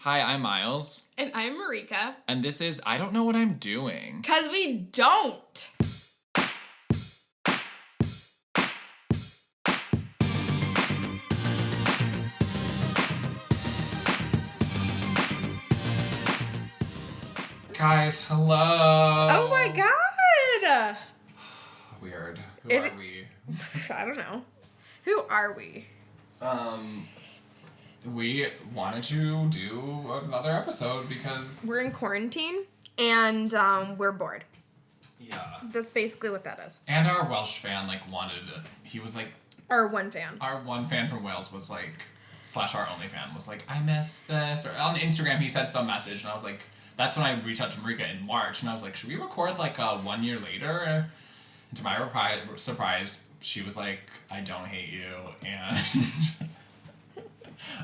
Hi, I'm Miles. And I'm Marika. And this is I Don't Know What I'm Doing. 'Cause we don't! Guys, hello. Oh my god! Weird. Who are we? I don't know. Who are we? We wanted to do another episode because... We're in quarantine, and we're bored. Yeah. That's basically what that is. And our Welsh fan, wanted it. He was Our one fan. Our one fan from Wales was / our only fan was I miss this. Or on Instagram, he said some message, and I was like... That's when I reached out to Marika in March, and I was like, should we record 1 year later? And to my surprise, she was like, I don't hate you, and...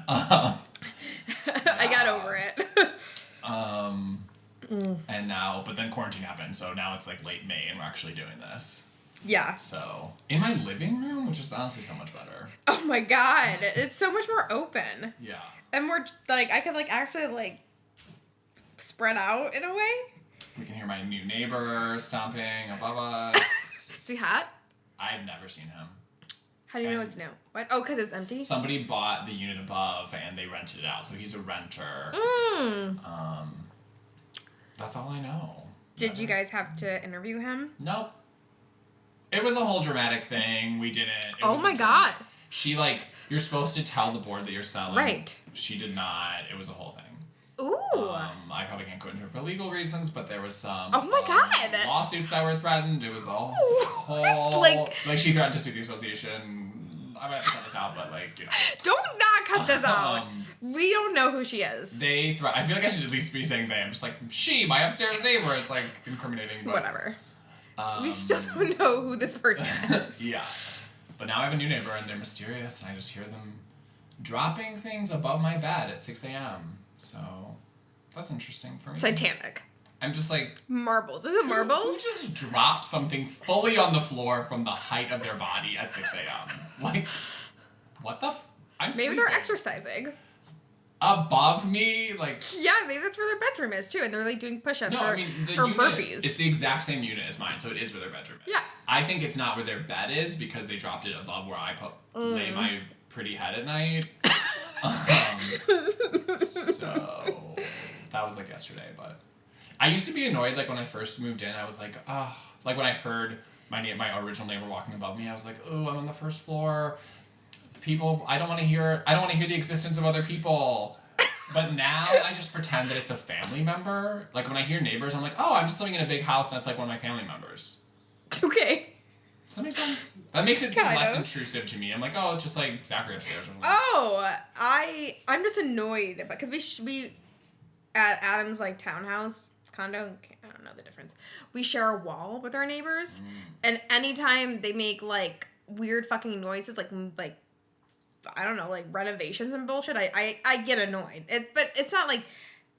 I got over it. And now, but then quarantine happened, so now it's late May, and we're actually doing this. Yeah. So, in my living room, which is honestly so much better. Oh my god, it's so much more open. Yeah. And we're, I could, actually, spread out in a way. We can hear my new neighbor stomping above us. Is he hot? I've never seen him. How do you know it's new? What? Oh, because it was empty? Somebody bought the unit above and they rented it out, so he's a renter. That's all I know. Did you guys have to interview him? Nope. It was a whole dramatic thing. We didn't. Oh my god. She, you're supposed to tell the board that you're selling. Right. She did not. It was a whole thing. Ooh. I probably can't go into it for legal reasons, but there was some oh my god. lawsuits that were threatened. It was a whole... she threatened to sue the association. I'm going to cut this out, but, Don't not cut this out. We don't know who she is. I feel like I should at least be saying they. I'm just she, my upstairs neighbor. It's, incriminating. But, whatever. We still don't know who this person is. Yeah. But now I have a new neighbor, and they're mysterious, and I just hear them dropping things above my bed at 6 a.m., So, that's interesting for me. Satanic. I'm just marbles. Is it marbles? Who just dropped something fully on the floor from the height of their body at 6 a.m.? What the I'm Maybe sleeping. they're exercising. Above me? Yeah, maybe that's where their bedroom is, too, and they're, doing push-ups No, or, I mean, the or unit, burpees. It's the exact same unit as mine, so it is where their bedroom is. Yeah. I think it's not where their bed is because they dropped it above where I lay my pretty head at night. So that was yesterday, but I used to be annoyed when I first moved in. I was when I heard my original neighbor walking above me, I was oh, I'm on the first floor. People, I don't want to hear the existence of other people. But now I just pretend that it's a family member. When I hear neighbors, I'm oh, I'm just living in a big house and that's one of my family members. Okay. Does that make sense? That makes it seem less intrusive to me. I'm oh, it's just Zachary upstairs. Oh, I'm just annoyed because we at Adam's townhouse condo. I don't know the difference. We share a wall with our neighbors, and anytime they make weird fucking noises, I don't know, renovations and bullshit, I get annoyed. But it's not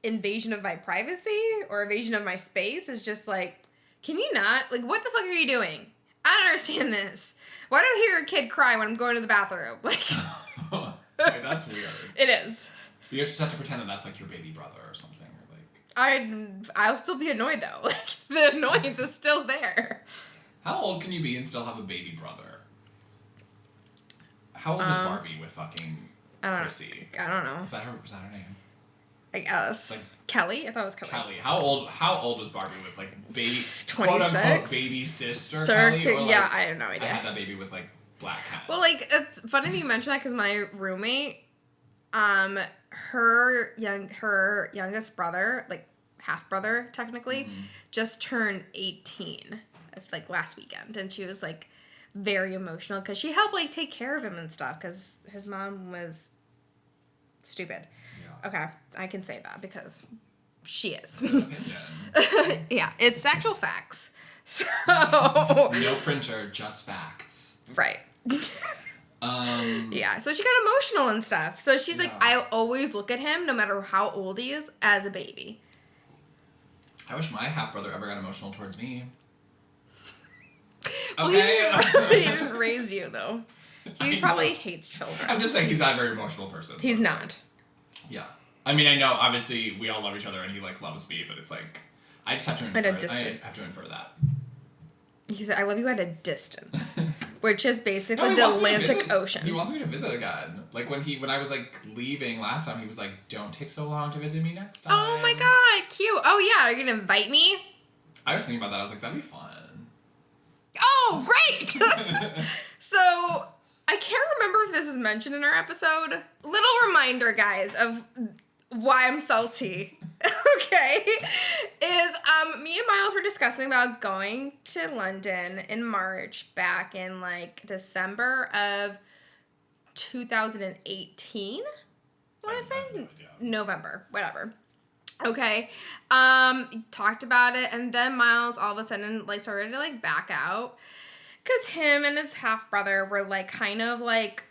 invasion of my privacy or invasion of my space. It's just can you not? What the fuck are you doing? I don't understand this. Why do I hear a kid cry when I'm going to the bathroom? Okay, that's weird. It is. You just have to pretend that that's your baby brother or something. I'll still be annoyed though. The annoyance is still there. How old can you be and still have a baby brother? How old is Barbie with fucking Chrissy? I don't know. Is that her name? I guess. Kelly? I thought it was Kelly. Kelly. How old was Barbie with baby 26? quote unquote baby sister Kelly? Or, yeah, I have no idea. I had that baby with Black Cat. Well, it's funny that you mention that because my roommate, her youngest brother, half brother technically, just turned 18 last weekend, and she was very emotional because she helped take care of him and stuff because his mom was stupid. Yeah. Okay, I can say that because she is. Yeah, it's actual facts. So no printer, just facts. Right. Yeah, so she got emotional and stuff. So she's I always look at him, no matter how old he is, as a baby. I wish my half brother ever got emotional towards me. Okay. He didn't raise you though. He probably hates children. I'm just saying he's not a very emotional person. He's not. Yeah. I mean, I know, obviously, we all love each other and he, like, loves me, but it's like, I just have to infer. At a distance. I have to infer that. He said, I love you at a distance. Which is basically he the wants me to Atlantic visit. Ocean. He wants me to visit again. Like, when I was, like, leaving last time, he was like, don't take so long to visit me next time. Oh my god, cute. Oh yeah, are you gonna invite me? I was thinking about that. I was like, that'd be fun. Oh, great! So, I can't remember if this is mentioned in our episode. Little reminder, guys, of why I'm salty. Okay? Is, me and Miles were discussing about going to London in March back in, like, December of 2018, I want to say? Yeah. November, whatever. Okay. Talked about it, and then Miles all of a sudden, like, started to, like, back out. Because him and his half-brother were, like, kind of, like...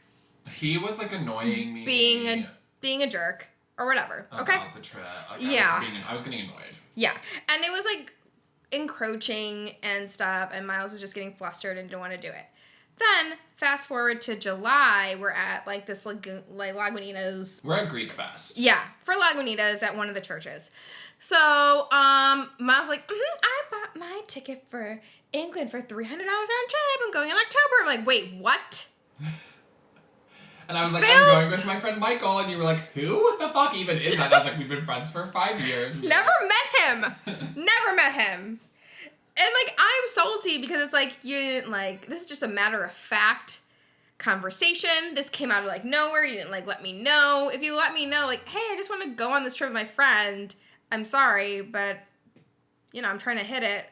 He was, like, annoying me. Being a jerk. Or whatever. Okay? About the trip. Like, Yeah. I was getting annoyed. Yeah. And it was, like, encroaching and stuff, and Miles was just getting flustered and didn't want to do it. Then, fast forward to July, we're at, like, this, Lagunitas... We're at Greek Fest. Yeah, for Lagunitas at one of the churches. So, Miles was like, I bought my ticket for England for $300 round trip. I'm going in October. I'm like, wait, what? And I was like, Phil? I'm going with my friend Michael. And you were like, who? What the fuck even is that? And I was like, we've been friends for 5 years. Never met him. Never met him. And, like, I'm salty because it's like, you didn't, like, this is just a matter of fact conversation. This came out of, like, nowhere. You didn't, like, let me know. If you let me know, like, hey, I just want to go on this trip with my friend, I'm sorry, but, you know, I'm trying to hit it.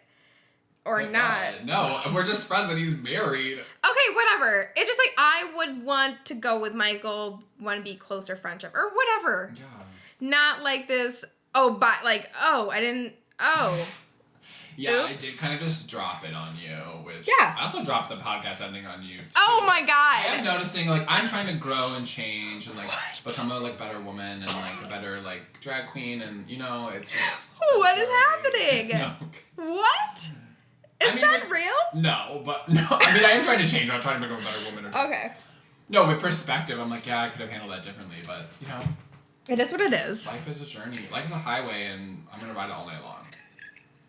Or like, not. No, we're just friends and he's married. Okay, whatever. It's just like I would want to go with Michael, want to be closer friendship or whatever. Yeah. Not like this, Yeah, I Oops. did kind of just drop it on you, which... Yeah. I also dropped the podcast ending on you, too. Oh my I am god. noticing, like, I'm trying to grow and change and, like, become a, like, better woman and, like, a better, like, drag queen and, you know, it's just... What is happening? No. What? Is that real? No, but... No, I mean, I am trying to change. I'm trying to become a better woman. Okay. No, with perspective, I'm like, yeah, I could have handled that differently, but, you know... It is what it is. Life is a journey. Life is a highway, and I'm gonna ride it all night long.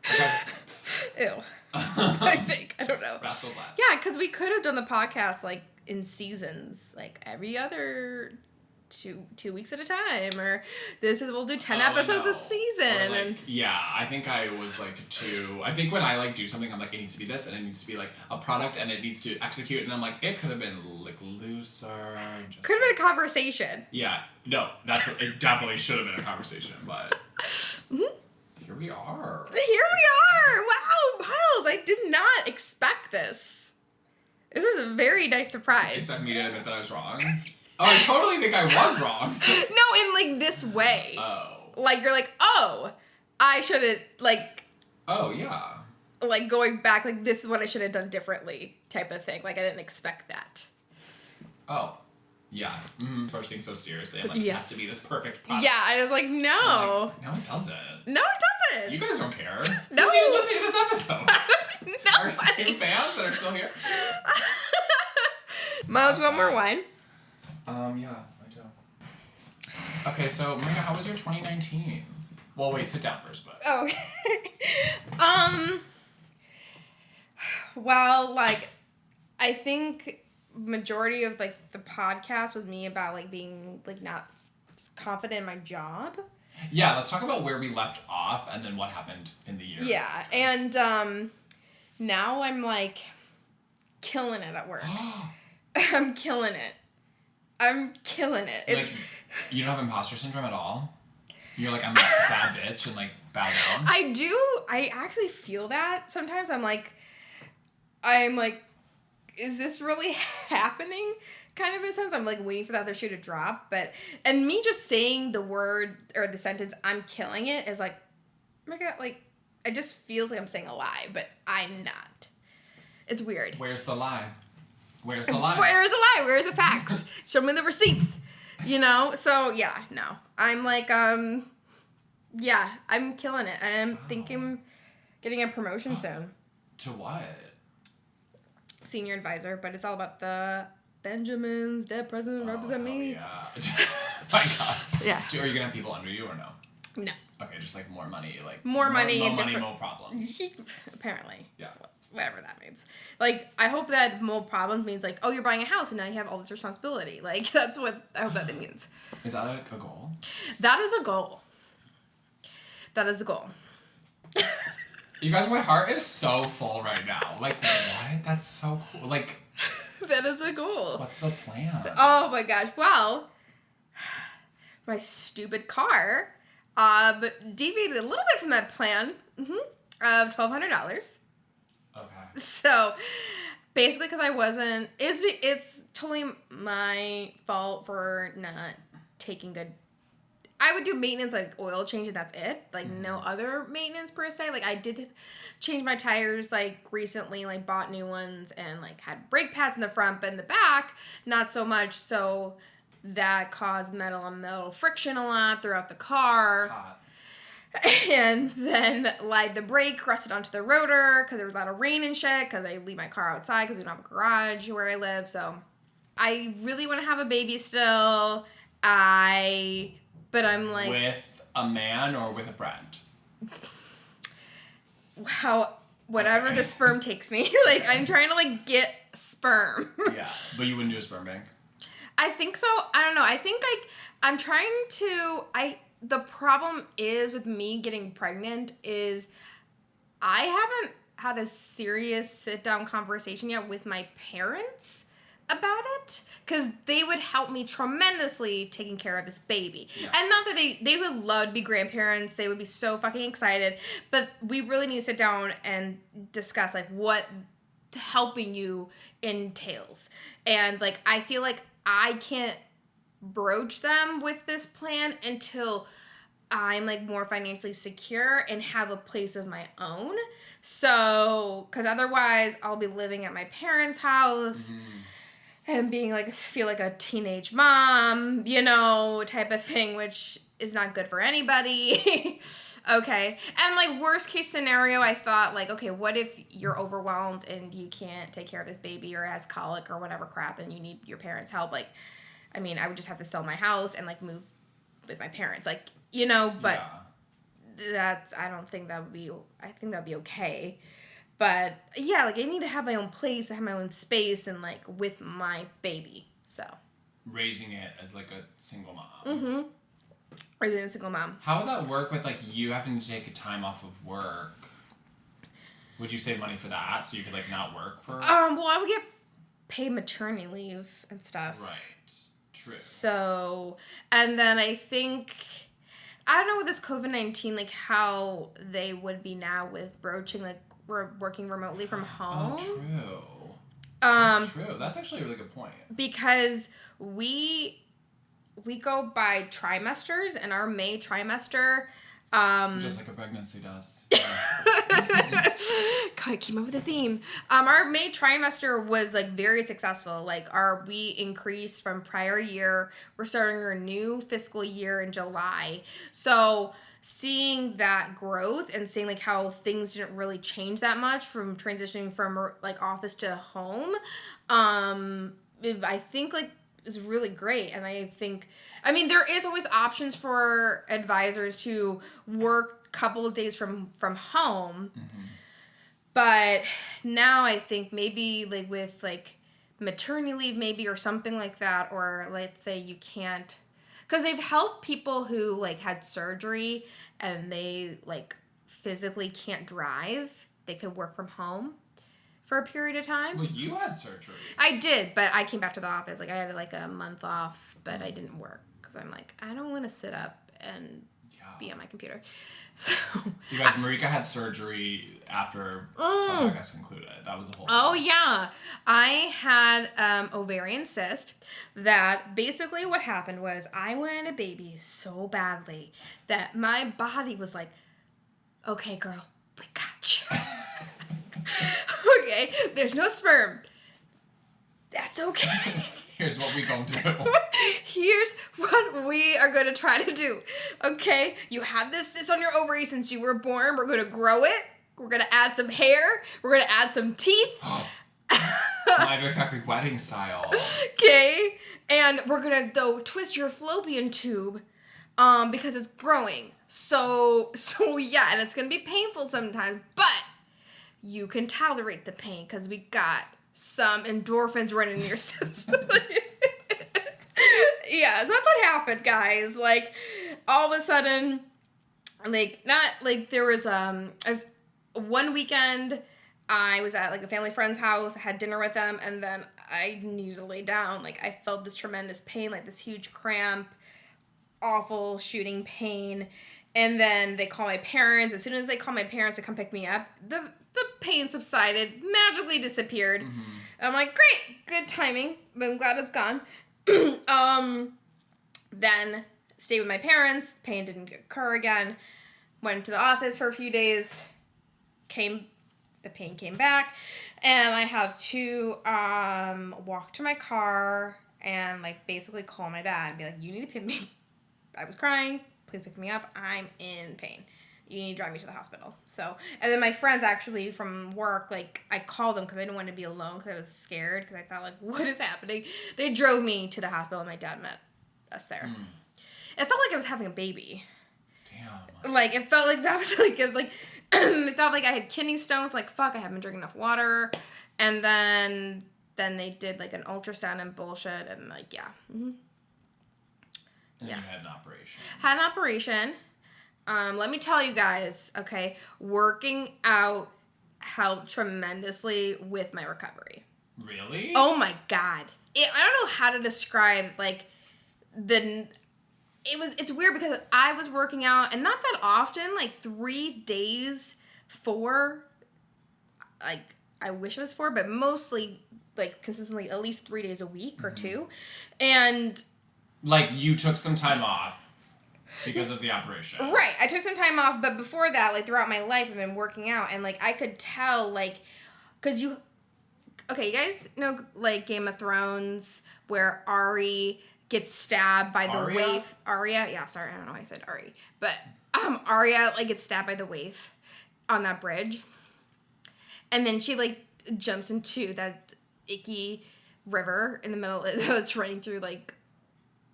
Okay. Ew. I think. I don't know. Rascal Flatts. Yeah, because we could have done the podcast, like, in seasons. Like, every other... Two weeks at a time, or we'll do 10 episodes a season. Or, like, and yeah, I think I was like I think when I like do something, I'm like, it needs to be this, and it needs to be like a product, and it needs to execute, and I'm like, it could have been like looser. Just, could have been a conversation. Yeah, no, it definitely should have been a conversation, but here we are. Here we are. Wow, Miles, I did not expect this. This is a very nice You surprise. expect me to admit that I was wrong? Oh, I totally think I was wrong. No, in like this way. Oh. Like you're like, oh, I should have Oh, yeah. like going back, like this is what I should have done differently type of thing. Like I didn't expect that. Oh. Yeah. Approach things so seriously. And, like, it has to be this perfect product. Yeah, I was like, no. Like, no, it doesn't. No, it doesn't. You guys don't care. No. Who's even listening to this episode? Our Nobody. two fans that are still here? Miles, you want more wine? Yeah, I do. Okay, so Maria, how was your 2019? Well, wait, sit down first, but. Okay. Well, like, I think majority of like the podcast was me about like being like not confident in my job. Yeah, let's talk about where we left off and then what happened in the year. Yeah, and now I'm like killing it at work. I'm killing it. It's Like, you don't have imposter syndrome at all? You're like, I'm a bad bitch and like bow down? I do. I actually feel that sometimes. I'm like, is this really happening? Kind of in a sense. I'm like waiting for the other shoe to drop. And me just saying the word or the sentence, I'm killing it, is like, oh my God, like, it just feels like I'm saying a lie, but I'm not. It's weird. Where's the lie? Where's the lie? Where's the lie? Where's the facts? Show me the receipts. You know? So, yeah, no. I'm like, yeah, I'm killing it. I'm thinking getting a promotion soon. To what? Senior advisor, but it's all about the Benjamins, dead president, represent me. Yeah. My God. Yeah. Are you gonna have people under you or no? No. Okay, just like more money, like More money more and money, different- more problems. Apparently. Yeah. Whatever that means. Like, I hope that more problems means, like, oh, you're buying a house and now you have all this responsibility. Like, that's what I hope that it means. Is that a goal? That is a goal. That is a goal. You guys, my heart is so full right now. Like, what? That's so cool. Like, That is a goal. what's the plan? Oh my gosh. Well, my stupid car deviated a little bit from that plan of $1,200. Okay. So basically, because I wasn't, it's totally my fault for not taking good. I would do maintenance like oil change and that's it. Like no other maintenance per se. Like I did change my tires like recently, like bought new ones and like had brake pads in the front, but in the back, not so much. So that caused metal on metal friction a lot throughout the car. Hot. And then, like, the brake rusted onto the rotor because there was a lot of rain and shit because I leave my car outside because we don't have a garage where I live. So, I really want to have a baby still. But I'm like... With a man or with a friend? Whatever Okay. the sperm takes me. Like, I'm trying to, like, get sperm. Yeah, but you wouldn't do a sperm bank? I think so. I don't know. I think, like, I'm trying to... The problem is with me getting pregnant is I haven't had a serious sit-down conversation yet with my parents about it because they would help me tremendously taking care of this baby. Yeah. And not that they would love to be grandparents. They would be so fucking excited. But we really need to sit down and discuss like what helping you entails. And like I feel like I can't broach them with this plan until I'm like more financially secure and have a place of my own. So, because otherwise I'll be living at my parents' house and being like, feel like a teenage mom, you know, type of thing, which is not good for anybody. Okay. And like worst case scenario, I thought like, okay, what if you're overwhelmed and you can't take care of this baby or has colic or whatever crap and you need your parents' help? Like, I mean, I would just have to sell my house and like move with my parents, like, you know, but I don't think that would be, I think that'd be okay. But yeah, like I need to have my own place, I have my own space and like with my baby. So Raising it as like a single mom. Or being a single mom. How would that work with like you having to take a time off of work? Would you save money for that so you could like not work for? Well, I would get paid maternity leave and stuff. Right. True. So, and then I think, I don't know with this COVID-19, like how they would be now with broaching, like we're working remotely from home. Oh, true. That's true. That's actually a really good point. Because we go by trimesters, and our May trimester, Just like a pregnancy does. God, I came up with a theme. Our May trimester was like very successful. Like we increased from prior year. We're starting our new fiscal year in July. So seeing that growth and seeing like how things didn't really change that much from transitioning from like office to home, I think like is really great. And I think, I mean, there is always options for advisors to work a couple of days from home. But now I think maybe like with like maternity leave maybe or something like that, or let's say you can't, because they've helped people who like had surgery and they like physically can't drive, they could work from home for a period of time. Well, you had surgery. I did, but I came back to the office. Like I had like a month off, but I didn't work because I'm like, I don't want to sit up and be on my computer. So you guys, Marika had surgery after the podcast concluded. That was the whole Oh thing. yeah. I had ovarian cyst that basically what happened was I wanted a baby so badly that my body was like, okay girl, we got you. Okay, there's no sperm. That's okay. Here's what we gonna do. Here's what we are going to try to do. Okay, you have this on your ovary since you were born. We're going to grow it. We're going to add some hair. We're going to add some teeth. My Very Fat Greek Wedding style. Okay, and we're gonna though twist your fallopian tube, because it's growing. So yeah, and it's gonna be painful sometimes, but you can tolerate the pain because we got some endorphins running in your system. Yeah, so that's what happened, guys. Like, all of a sudden, like, not, like, there was one weekend, I was at, like, a family friend's house, I had dinner with them, and then I needed to lay down. Like, I felt this tremendous pain, like, this huge cramp, awful shooting pain, and then they call my parents. As soon as they call my parents to come pick me up, the pain subsided, magically disappeared. Mm-hmm. I'm like, great, good timing, but I'm glad it's gone. Then stayed with my parents, pain didn't occur again, went to the office for a few days, the pain came back, and I had to, walk to my car and, like, basically call my dad and be like, you need to pick me, I was crying, please pick me up, I'm in pain. You need to drive me to the hospital. So, and then my friends actually from work, like, I called them because I didn't want to be alone because I was scared because I thought, like, what is happening? They drove me to the hospital and my dad met us there. Mm. It felt like I was having a baby. Damn. Like, it felt like that was, like, it was, like, it felt like I had kidney stones. Like, fuck, I haven't been drinking enough water. And then they did, like, an ultrasound and bullshit and, like, yeah. Mm-hmm. And you had an operation. Had an operation. Let me tell you guys, okay, working out helped tremendously with my recovery. Really? Oh my God. I don't know how to describe, like, it's weird because I was working out, and not that often, like 3 days, 4, like, I wish it was 4, but mostly, like, consistently at least 3 days a week or 2, and... Like, you took some time off. Because of the operation. Right. I took some time off, but before that, like, throughout my life, I've been working out, and, like, I could tell, like, because you guys know, like, Game of Thrones, where Arya gets stabbed by the waif. Arya? Yeah, sorry, I don't know why I said Ari. But, Arya, like, gets stabbed by the waif on that bridge. And then she, like, jumps into that icky river in the middle that's running through, like...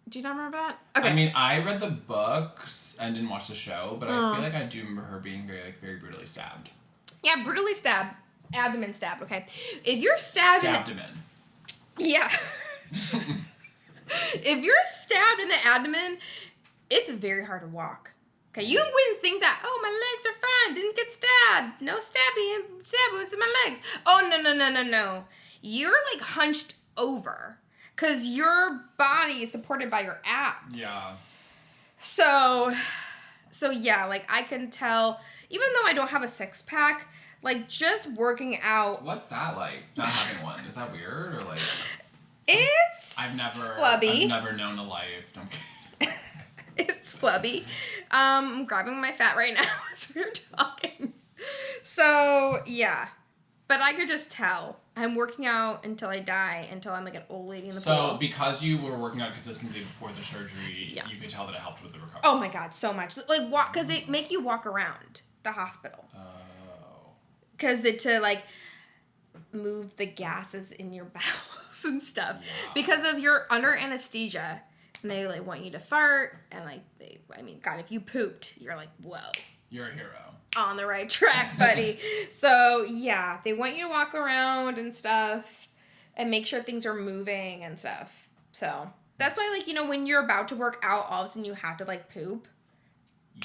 Do you not remember that? Okay. I mean, I read the books and didn't watch the show, but I feel like I do remember her being very brutally stabbed. Yeah, brutally stabbed. Abdomen stabbed, okay. If you're stabbed Abdomen. Yeah. If you're stabbed in the abdomen, it's very hard to walk. Okay, you wouldn't think that, oh, my legs are fine, didn't get stabbed. No stabbing in my legs. Oh, no. You're, like, hunched over. Because your body is supported by your abs. Yeah. So yeah, like, I can tell, even though I don't have a six-pack, like, just working out... What's that like? Not having one. Is that weird? Or, like... It's flubby. I've never known a life. Don't care. It's flubby. I'm grabbing my fat right now as we're talking. So, yeah. But I could just tell. I'm working out until I die, until I'm like an old lady in the pool. So, because you were working out consistently before the surgery, you could tell that it helped with the recovery. Oh my God, so much. Like, because they make you walk around the hospital. Oh. Because to, like, move the gases in your bowels and stuff. Yeah. Because of you're under anesthesia, and they, like, want you to fart, and, like, God, if you pooped, you're like, whoa. You're a hero. On the right track, buddy. So, yeah, they want you to walk around and stuff and make sure things are moving and stuff. So, that's why, like, you know, when you're about to work out, all of a sudden you have to, like, poop.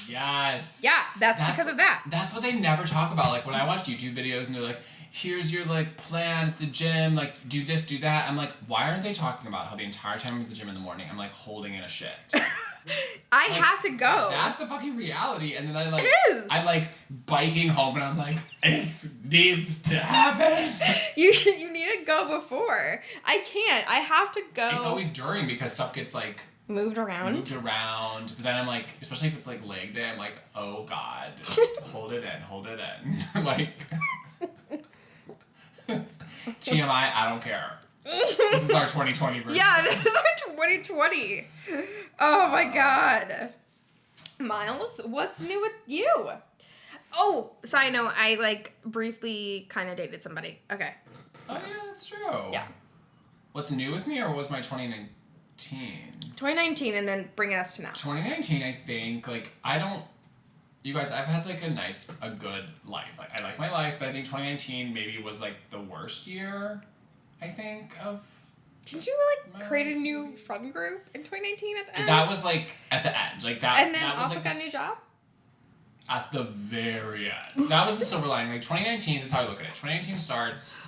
Yes. Yeah, that's because of that. That's what they never talk about. Like, when I watch YouTube videos and they're like, here's your, like, plan at the gym, like, do this, do that. I'm like, why aren't they talking about how the entire time I'm at the gym in the morning, I'm, like, holding in a shit? I have to go. That's a fucking reality. And then I, like... It is. I'm, like, biking home and I'm like, it needs to happen. You need to go before. I can't. I have to go. It's always during because stuff gets, like... Moved around. But then I'm like, especially if it's, like, leg day, I'm like, oh, God. Hold it in. Like... TMI, I don't care. This is our 2020 version. Yeah, this is our 2020. Oh my God. Miles, what's new with you? Oh, side note, I, like, briefly kind of dated somebody. Okay. Oh yeah, that's true. Yeah. What's new with me, or was my 2019? 2019, and then bring us to now. 2019, I think, like, I don't... You guys, I've had, like, a good life. Like, I like my life, but I think 2019 maybe was, like, the worst year, I think, of... Didn't you, like, create a new friend group in 2019 at the end? That was, like, at the end. Like, that... And then that was, also like, got a new job? At the very end. That was the silver lining. Like, 2019, this is how I look at it. 2019 starts...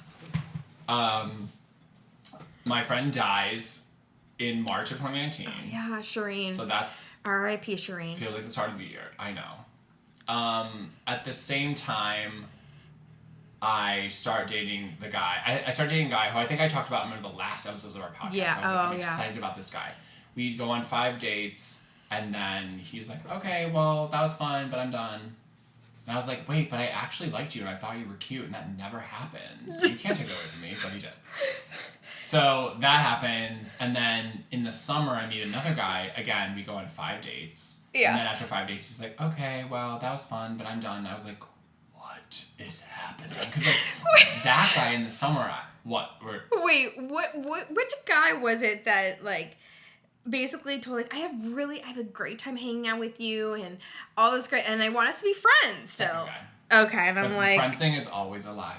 my friend dies in March of 2019. Oh, yeah, Shireen. So that's... R.I.P. Shireen. Feels like the start of the year. I know. At the same time, I start dating the guy. I started dating a guy who I think I talked about him in the last episodes of our podcast. Yeah, So I was I'm excited about this guy. We go on 5 dates, and then he's like, okay, well, that was fun, but I'm done. And I was like, wait, but I actually liked you, and I thought you were cute, and that never happened. So you can't take it away from me, but he did. So that happens, and then in the summer, I meet another guy. Again, we go on 5 dates. Yeah. And then after 5 dates, he's like, okay, well, that was fun, but I'm done. And I was like, what is happening? Because, like, that guy in the summer, Wait, which guy was it that, like, basically told, like, I have a great time hanging out with you and all this great, and I want us to be friends still. Guy. Okay, and but I'm like... the friends thing is always a lie.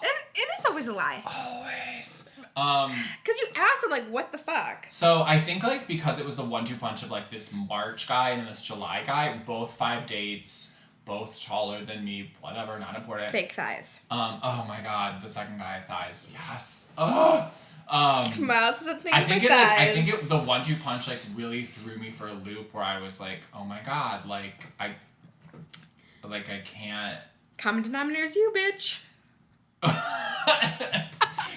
It is always a lie. Always. Because you asked him, like, what the fuck? So I think, like, because it was the 1-2 punch of, like, this March guy and this July guy, both 5 dates, both taller than me, whatever, not important. Fake thighs. Oh my god, the second guy, thighs. Yes. Ugh. Come on, this is the thing I think with it, thighs. like, I think it, the 1-2 punch, like, really threw me for a loop where I was like, oh my god, like, I can't... Common denominator is you, bitch.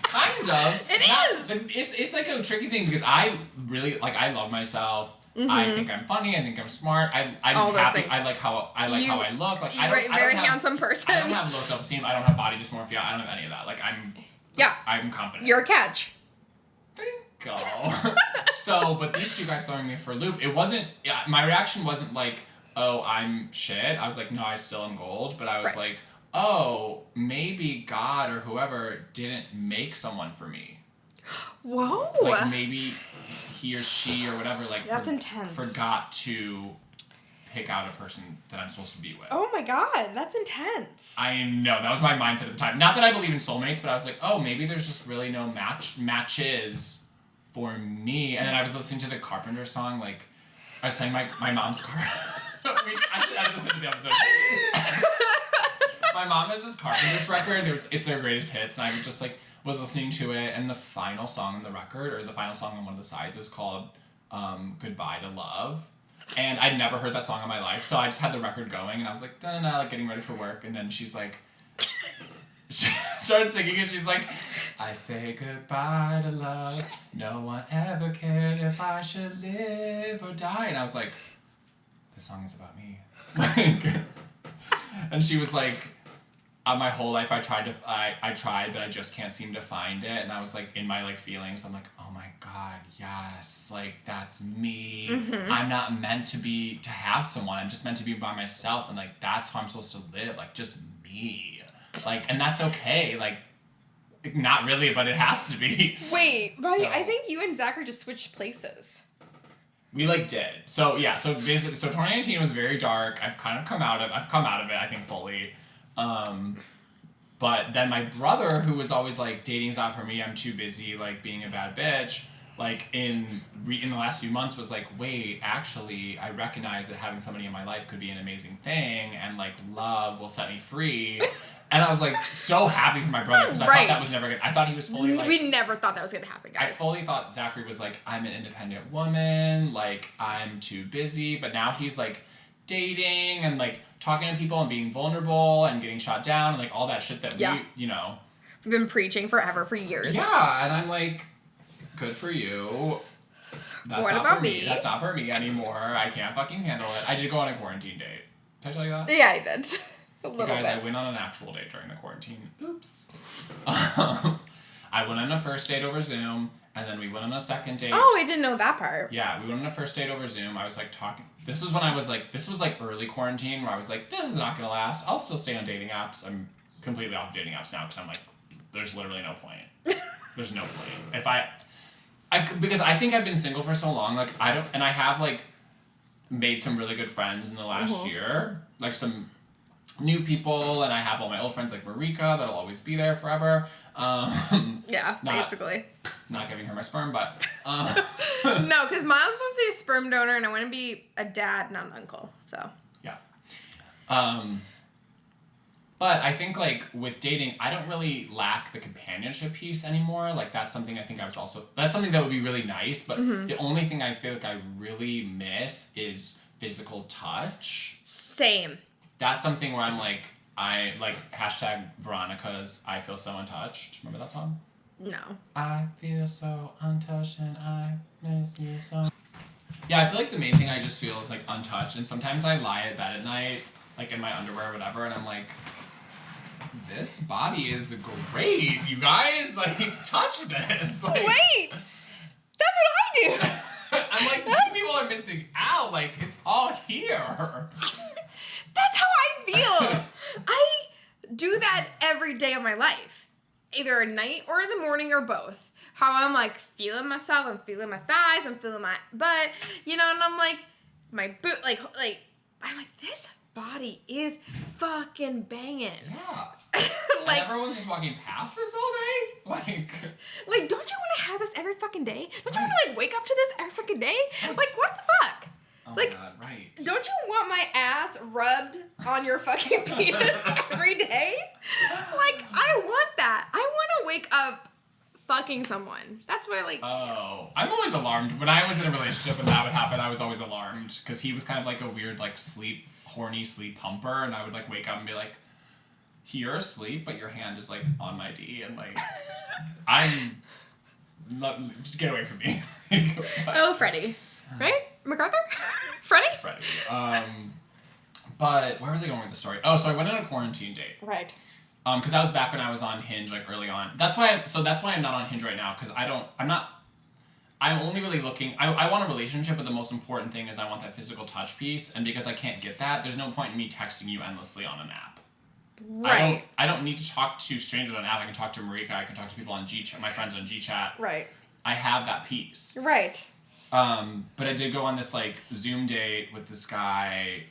Kind of. It is. It's like a tricky thing because I really I love myself. Mm-hmm. I think I'm funny. I think I'm smart. I'm all happy. Those I like how I look. Like you're a very handsome person. I don't have low self-esteem. I don't have body dysmorphia. I don't have any of that. Like I'm confident. You're a catch. Bingo. So, but these two guys throwing me for a loop. It wasn't. Yeah, my reaction wasn't like, oh, I'm shit. I was like, no, I still am gold. But I was like, oh, maybe God or whoever didn't make someone for me. Whoa. Like maybe he or she or whatever that's intense. Forgot to pick out a person that I'm supposed to be with. Oh my god, that's intense. I know, that was my mindset at the time. Not that I believe in soulmates, but I was like, oh, maybe there's just really no matches for me. And then I was listening to the Carpenter song, like I was playing my mom's car. I should edit this into the episode. My mom has this Carpenter's record. It's their greatest hits, and I just was listening to it. And the final song on the record, or the final song on one of the sides, is called "Goodbye to Love." And I'd never heard that song in my life, so I just had the record going, and I was like, da-na-na, like getting ready for work. And then she's like, she started singing it. She's like, I say goodbye to love. No one ever cared if I should live or die. And I was like, this song is about me. And she was like, my whole life I tried, but I just can't seem to find it. And I was like, in my feelings, I'm like, oh my God, yes, that's me. Mm-hmm. I'm not meant to have someone. I'm just meant to be by myself. And that's how I'm supposed to live. Just me. And that's okay. Not really, but it has to be. Wait, but so. I think you and Zachary just switched places. We did. So yeah, so basically 2019 was very dark. I've come out of it, I think, fully. But then my brother, who was always dating's not for me, I'm too busy being a bad bitch, in the last few months was wait, actually I recognize that having somebody in my life could be an amazing thing, and love will set me free. And I was so happy for my brother, because I thought that was never gonna. I thought he was fully we never thought that was gonna happen, guys. I fully thought Zachary was I'm an independent woman, I'm too busy. But now he's dating and talking to people and being vulnerable and getting shot down and all that shit that we've been preaching forever for years. Yeah, and I'm good for you. That's what not about for me? That's not for me anymore. I can't fucking handle it. I did go on a quarantine date. Did I tell you that? Yeah, I did. You guys, I went on an actual date during the quarantine. Oops. I went on a first date over Zoom, and then we went on a second date. Oh, I didn't know that part. Yeah, we went on a first date over Zoom. I was talking. This was when I was this was early quarantine, where I was this is not gonna last. I'll still stay on dating apps. I'm completely off dating apps now because I'm there's literally no point. There's no point. If because I think I've been single for so long, like I have like made some really good friends in the last year, like some new people, and I have all my old friends like Marika that'll always be there forever. Basically. Not giving her my sperm, but no, because Miles wants to be a sperm donor, and I want to be a dad, not an uncle. So yeah. But I think, like, with dating, I don't really lack the companionship piece anymore. Like, that's something I think that's something that would be really nice, but the only thing I feel like I really miss is physical touch. Same. That's something where I'm like, hashtag Veronica's I Feel So Untouched. Remember that song? No. I feel so untouched and I miss you so. Yeah, I feel like the main thing I just feel is, like, untouched, and sometimes I lie in bed at night, like, in my underwear or whatever, and I'm like, this body is great, you guys. Like, touch this. Like, wait! That's what I do! I'm like, you people are missing out. Like, it's all here. That's how I feel. I do that every day of my life. Either at night or in the morning or both. How I'm, like, feeling myself. I'm feeling my thighs. I'm feeling my butt. You know, and I'm like, my boot, like, I'm like, this body is fucking banging. Yeah. Like, and everyone's just walking past this all day? Like, don't you want to have this every fucking day? Don't you want to, like, wake up to this every fucking day? Right. Like, what the fuck? Oh like, my God, right. Don't you want my ass rubbed on your fucking penis every day? Like, I want that. I want to wake up fucking someone. That's what I like. Oh. I'm always alarmed. When I was in a relationship and that would happen, I was always alarmed. Because he was kind of like a weird, like, horny sleep pumper. And I would, like, wake up and be like, you're asleep, but your hand is, like, on my D, and, like, just get away from me. Oh, Freddie. Right? MacArthur? Freddie? But where was I going with the story? Oh, so I went on a quarantine date. Right. Because that was back when I was on Hinge, like, early on. That's why I'm not on Hinge right now, because I'm only really looking, I want a relationship, but the most important thing is I want that physical touch piece, and because I can't get that, there's no point in me texting you endlessly on an app. Right. I don't need to talk to strangers on an app. I can talk to Marika. I can talk to people on GChat, my friends on GChat. Right. I have that piece. Right. But I did go on this, like, Zoom date with this guy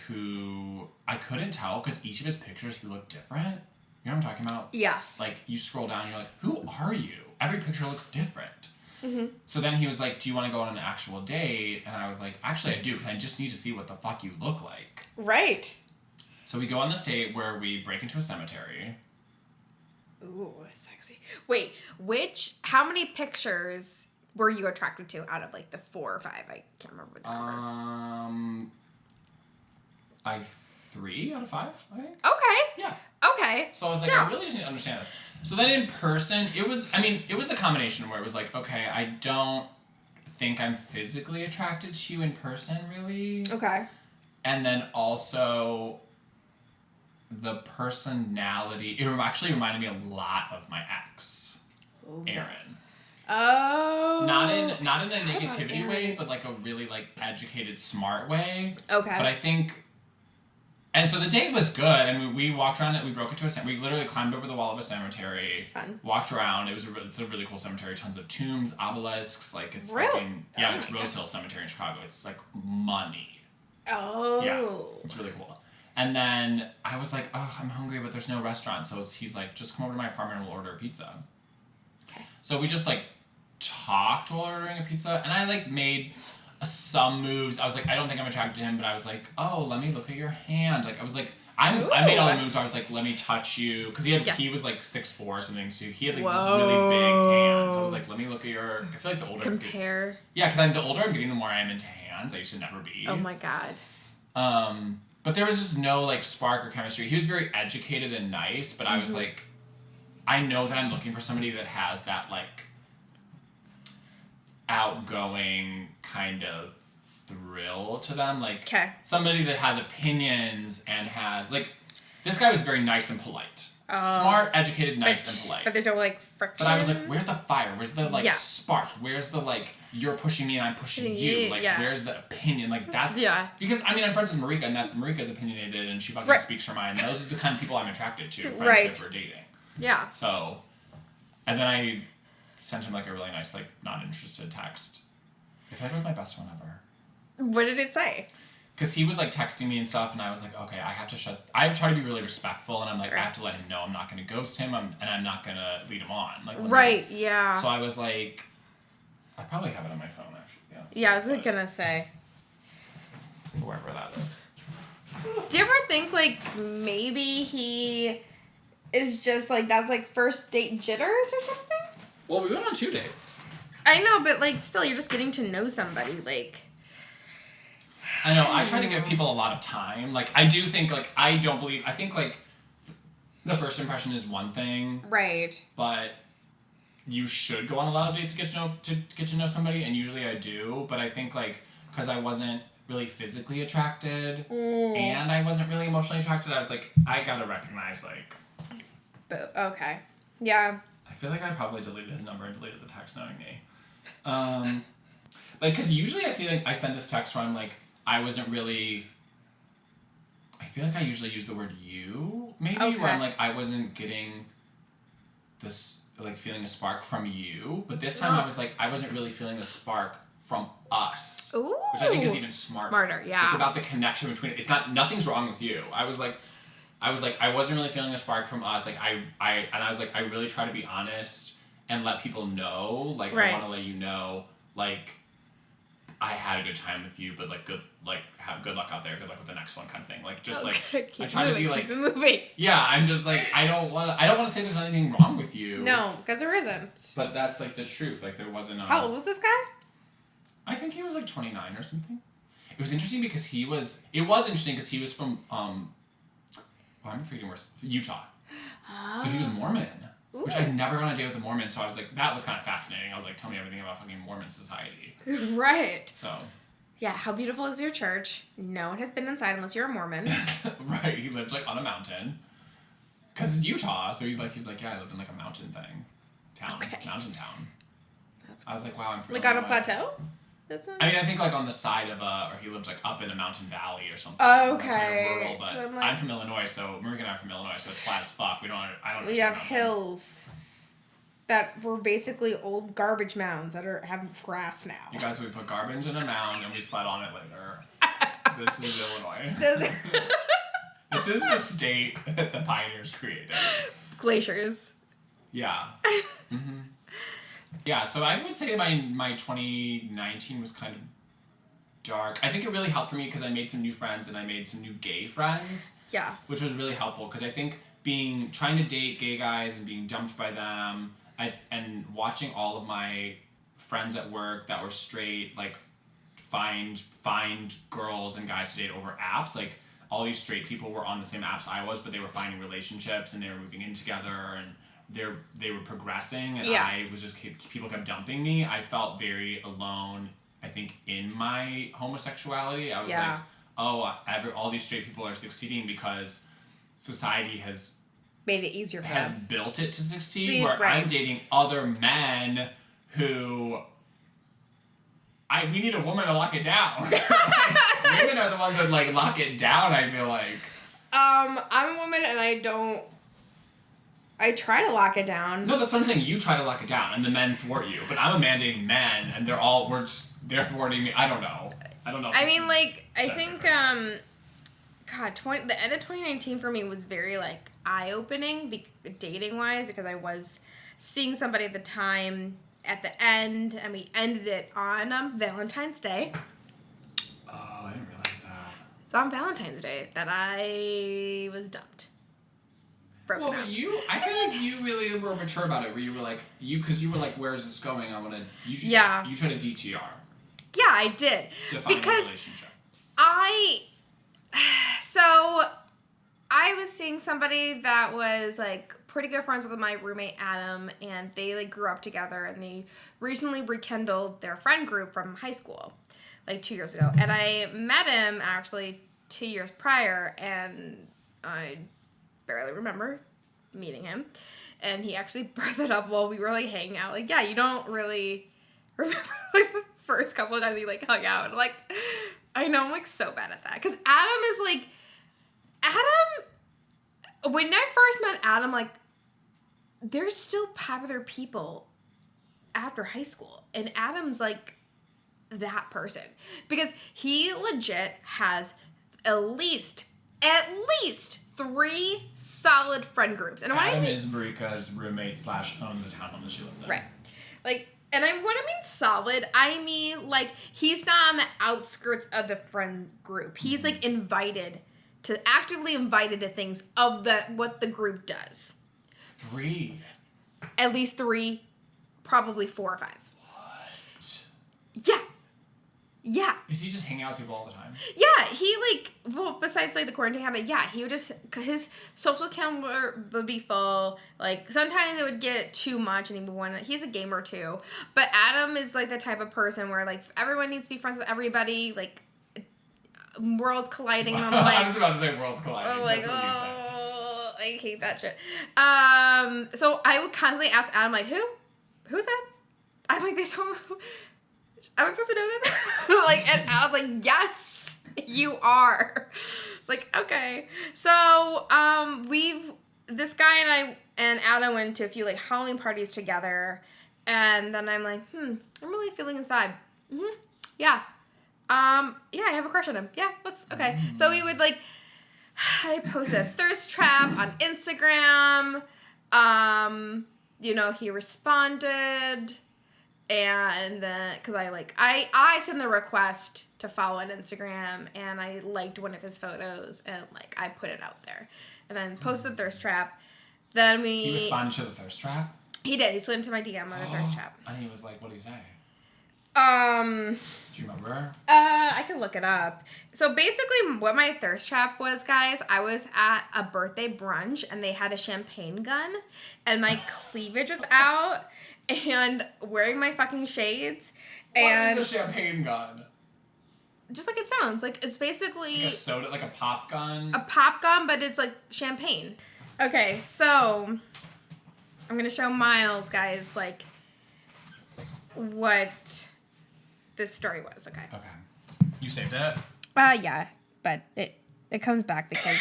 who I couldn't tell because each of his pictures, he looked different. You know what I'm talking about? Yes. Like, you scroll down and you're like, who are you? Every picture looks different. Mm-hmm. So then he was like, do you want to go on an actual date? And I was like, actually, I do, because I just need to see what the fuck you look like. Right. So we go on this date where we break into a cemetery. Ooh, sexy. Wait, how many pictures were you attracted to out of, like, the 4 or 5? I can't remember the number. 3 out of 5, I think. Okay. Yeah. Okay. So I was like, yeah. I really just need to understand this. So then in person, it was a combination where it was like, okay, I don't think I'm physically attracted to you in person, really. Okay. And then also the personality, it actually reminded me a lot of my ex, Aaron. Oh. Not in a negativity way, but like a really, like, educated, smart way. Okay. But I think, and so the date was good, and we walked around it. We broke into a cemetery. We literally climbed over the wall of a cemetery. Fun. Walked around. It's a really cool cemetery. Tons of tombs, obelisks. Like, it's really? fucking, yeah. It's Rose Hill Cemetery in Chicago. It's like money. Oh. Yeah. It's really cool. And then I was like, oh, I'm hungry, but there's no restaurant. So he's like, just come over to my apartment and we'll order a pizza. Okay. So we just, like, talked while ordering a pizza, and I, like, made some moves. I was like, I don't think I'm attracted to him, but I was like, oh, let me look at your hand. Like, I was like, I made all the moves where I was like, let me touch you, because he was like 6'4" or something, so he had, like, really big hands. I was like, let me look at your. I feel like the older compare. Yeah, because the older I'm getting, the more I'm into hands. I used to never be. Oh my god. But there was just no, like, spark or chemistry. He was very educated and nice, but I was like, I know that I'm looking for somebody that has that, like, outgoing kind of thrill to them. Like, somebody that has opinions and has, like, this guy was very nice and polite. Smart, educated, nice, and polite. But there's no, like, friction. But I was like, where's the fire? Where's the, like, spark? Where's the, like, you're pushing me and I'm pushing you? Like, where's the opinion? Like, that's... Yeah. Because, I mean, I'm friends with Marika, and Marika's opinionated, and she fucking speaks her mind. Those are the kind of people I'm attracted to, friendship or dating. Yeah. So, and then I sent him like a really nice, like, not interested text. I feel like it was my best one ever. What did it say? Because he was like texting me and stuff, and I was like, okay, I have to I try to be really respectful, and I'm like, Right. I have to let him know I'm not going to ghost him, and I'm not going to lead him on. Like, Right, yeah. So I was like, I probably have it on my phone, actually. Yeah, I was like gonna say. Wherever that is. Do you ever think, like, maybe he is just, like, that's, like, first date jitters or something? Well, we went on 2 dates. I know, but, like, still, you're just getting to know somebody, like... I know, I try to give people a lot of time. Like, I do think, like, I think, like, the first impression is one thing. Right. But you should go on a lot of dates to get to know somebody, and usually I do, but I think, like, because I wasn't really physically attracted, and I wasn't really emotionally attracted, I was like, I gotta recognize, like... But, okay. Yeah. I feel like I probably deleted his number and deleted the text knowing me. Like, because usually I feel like I send this text where I'm like, I wasn't really... I feel like I usually use the word you, maybe, where I'm like, I wasn't getting this, like, feeling a spark from you, but this time I was like, I wasn't really feeling a spark from us. Ooh. Which I think is even smarter. Smarter, yeah. It's about the connection between... It's not... Nothing's wrong with you. I wasn't really feeling a spark from us. Like, I was like, I really try to be honest and let people know. Like, right. I want to let you know, like, I had a good time with you, but, like, have good luck out there. Good luck with the next one, kind of thing. Like, just, like, I try to be, like... Keep it moving. Yeah, I'm just, like, I don't want to say there's anything wrong with you. No, because there isn't. But that's, like, the truth. Like, there wasn't... How old was this guy? I think he was, like, 29 or something. It was interesting because he was... It was interesting because he was from, I'm forgetting where... Utah. Oh. So he was Mormon. Ooh. Which I'd never gone on a date with a Mormon, so I was like, that was kind of fascinating. I was like, tell me everything about fucking Mormon society. Right. So. Yeah, how beautiful is your church? No one has been inside unless you're a Mormon. Right, he lived, like, on a mountain. Because it's Utah, so he's like, yeah, I lived in, like, a mountain thing. Mountain town. That's cool. I was like, wow, I'm from Like, on a Illinois. plateau? That's I mean, I think, like, on the side of or he lived, like, up in a mountain valley or something. Oh, like, kind okay. of rural, but Like, I'm from Illinois, so Marika and I are from Illinois, so it's flat as fuck. I don't we have mountains. hills that were basically old garbage mounds that have grass now. You guys, we put garbage in a mound and we sled on it later. This is Illinois. This is the state that the pioneers created. Glaciers. Yeah. Mm-hmm. Yeah, so I would say my 2019 was kind of dark. I think it really helped for me because I made some new friends and I made some new gay friends. Yeah. Which was really helpful because I think trying to date gay guys and being dumped by them, and watching all of my friends at work that were straight, like, find girls and guys to date over apps. Like, all these straight people were on the same apps I was, but they were finding relationships and they were moving in together and they were progressing, and yeah. I was just people kept dumping me. I felt very alone. I think in my homosexuality, I was like, oh, all these straight people are succeeding because society has made it easier for has them. built it to succeed. Where I'm dating other men who. We need a woman to lock it down. Women are the ones that, like, lock it down, I feel like. I'm a woman and I try to lock it down. No, that's what I'm saying. You try to lock it down and the men thwart you. But I'm a man dating men and they're thwarting me. I don't know. I mean, like, I think, the end of 2019 for me was very, like, eye-opening, dating-wise, because I was seeing somebody at the time at the end, and we ended it on Valentine's Day. Oh, I didn't realize that. It's on Valentine's Day that I was dumped. Broken up. But I feel like you really were mature about it, where you were like, because you were like, where is this going? You tried to DTR. Yeah, I did. Define a relationship. So, I was seeing somebody that was, like, pretty good friends with my roommate, Adam, and they, like, grew up together, and they recently rekindled their friend group from high school, like, 2 years ago. And I met him, actually, 2 years prior, and I barely remember meeting him. And he actually brought that up while we were, like, hanging out. Like, yeah, you don't really remember, like, the first couple of times we, like, hung out. Like, I know I'm, like, so bad at that. Because Adam is, like... when I first met Adam, like, there's still popular people after high school. And Adam's like that person. Because he legit has at least 3 solid friend groups. And Adam is Marika's roommate / owns the town that she lives in. Right. Like, and what I mean solid, I mean, like, he's not on the outskirts of the friend group. He's, like, actively invited to things of what the group does. 3. At least 3, probably 4 or 5. What? Yeah. Yeah. Is he just hanging out with people all the time? Yeah, he, like, well, besides, like, the quarantine habit, yeah, he would just, his social calendar would be full. Like, sometimes it would get too much and he would want to, he's a gamer too. But Adam is, like, the type of person where, like, everyone needs to be friends with everybody, like, worlds colliding. I'm like, I was about to say worlds colliding. I'm like, oh, I hate that shit. So I would constantly ask Adam, like, who's that? I'm like, there's someone am I supposed to know them? Like, and Adam's like, yes, you are. It's like, okay. So, this guy and Adam went to a few, like, Halloween parties together. And then I'm like, I'm really feeling his vibe. Yeah. Yeah, I have a crush on him. Yeah, okay. So we would, like, I posted a thirst trap on Instagram. He responded. And then, because I sent the request to follow on Instagram, and I liked one of his photos, and, like, I put it out there. And then posted the thirst trap. Then He responded to the thirst trap? He did. He slid into my DM on the thirst trap. And he was like, what did he say? Do you remember? I can look it up. So basically what my thirst trap was, guys, I was at a birthday brunch and they had a champagne gun and my cleavage was out and wearing my fucking shades. And what is a champagne gun? Just like it sounds. Like, it's basically like a soda, like a pop gun? A pop gun, but it's like champagne. Okay, so I'm gonna show Miles, guys, like, what this story was. Okay. You saved it? Yeah, but it comes back because.